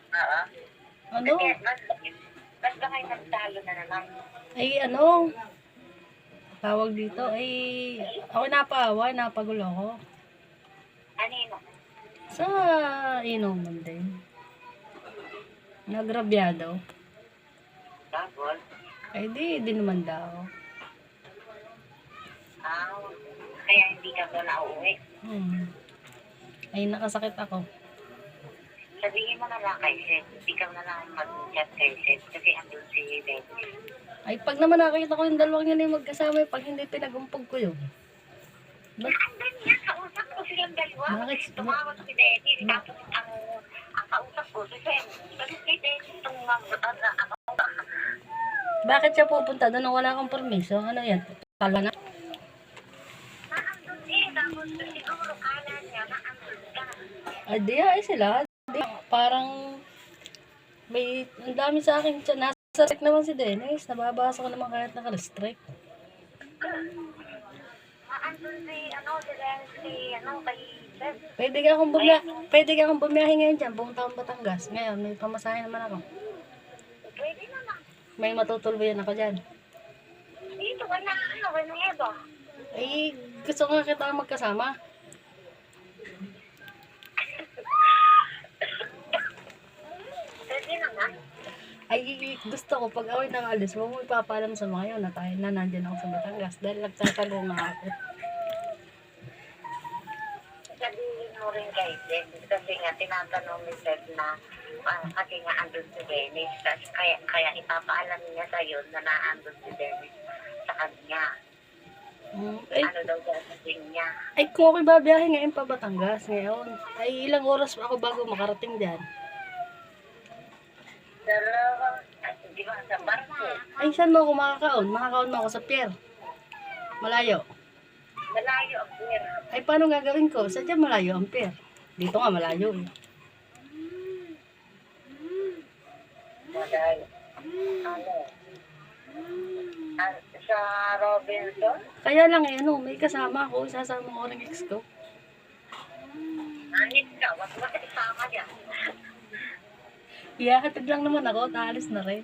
Oo. Ano? Ba't ba kayo nagtalo na naman? Ay, ano? Tawag dito, ay, ako napaaway, napagulo ako. Kanino? Sa inuman din. Nagrabyado. Tapos? Ay, di naman daw. Ah, kaya hindi ka ba nauwi? Ay, nakasakit ako. Sabihin mo na lang kay Seth. Ikaw na lang mag-chat kay Seth kasi andun si Dennis. Ay, pag naman nakita ko yung dalawang yun ay magkasama, pag hindi pinagumpog ko yun. Andun yan, kausap ko silang dalawa. Bakit? Tumawag si Dennis. Tapos ang kausap ko si Seth. Kasi si Dennis tumawag ano. Bakit siya pupunta doon nung wala akong permiso? Ano yan? Talo na? Naandun eh. Tapos siguro kala niya naandun ka. Ay, di ay sila. Di, parang may, ang dami sa akin. Nasa restrict naman si Dennis. Nababasa ko naman kahit naka-restrict. Naandun si Dennis kay Seth. Pwede ka akong bumiyahe ngayon dyan. Buong taong Batangas. Ngayon, may pamasahe naman ako. Pwede naman. May matutulbayan ako dyan. Dito wala Eva. Ay, gusto nga kita magkasama. Pwede naman. Ay, gusto ko pag ako'y nakalis, huwag mo ipapaalam sa mga yun na tayo na nandyan ako sa Batangas dahil nagtatago nga ako. Sabihin mo rin kay Seth kasi nga tinatanong ni Seth na kasi nga andun si Dennis kaya ipapaalam niya sa'yo na naandun si Dennis sa kanya. Ay, Ano daw sasabihin niya? ay, kung ako'y babiyahe ngayon pa Batangas ngayon, ay ilang oras pa ako bago makarating dyan. Di ba sa barko? Ay, saan mo ako makakaon? Makakaon mo ako sa pier. Malayo. Malayo ang pier. Ay, paano gagawin ko? Sadya malayo ang pier. Dito nga malayo eh. Malayo. Ano? Sa Robinson? Kaya lang eh, ano, may kasama ako. Isasama ko ng ex ko. Anit ka, wag mo isama niya. Iyahatid lang naman ako, naalis na rin.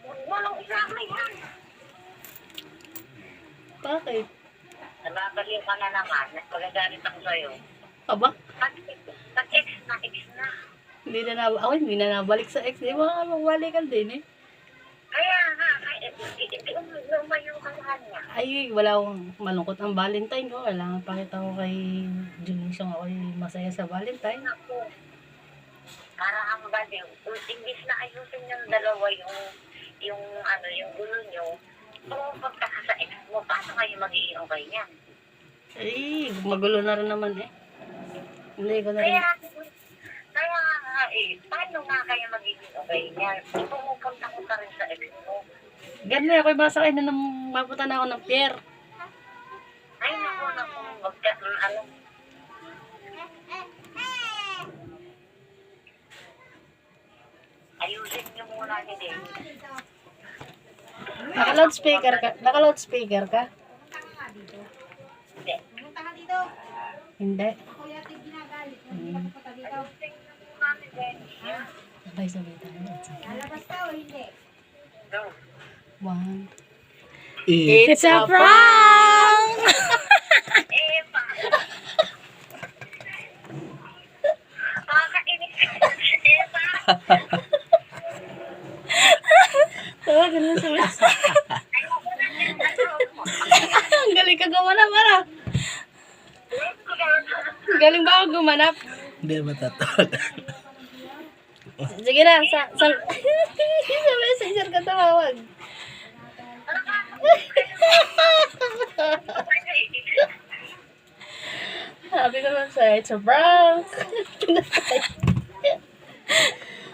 Huwag mo lang isama yan. Bakit? Nababaliw ka na naman. Magagalit ako sa'yo. Aba? Ex na. Hindi na nabalik sa ex. Di ba mabalikan din eh. Kaya nga, lumayo ka sa kanya. Ay, wala akong malungkot ang Valentine ko. Kailangan pakita ko kay Junisong ako'y masaya sa Valentine. Ako, para ang baliw. Imbis na ayusin yung dalawa yung gulo nyo, pumupunta ka sa ex mo, paano kayo magiging okay niyan? Ay, magulo na rin naman eh. Hindi ko na rin. Kaya nga paano nga kayo magiging okay niyan? Pumupunta ko ka rin sa ex mo. Ganun eh, ako'y masakay na nang mapunta na ako ng pier. Ay, naku, ayusin niyo muna ni Dennis. Naka-loudspeaker ka? Naka-loudspeaker ka? Hindi. Hindi. Ayusin niyo muna ni Dennis. Okay, sabi tayo. Lalabas ka o hindi? Go. 1. It's a prank! Eva! Nakakainis ka. Eva! Tawa, ganun sabi. Ayoko na yung gagawin mo. Ang galing ka gumanap, para. Galing ba ako gumanap? Hindi matatawag. Sige na, sa messenger ka tumawag. Sabi ko lang sa'yo, it's a prank.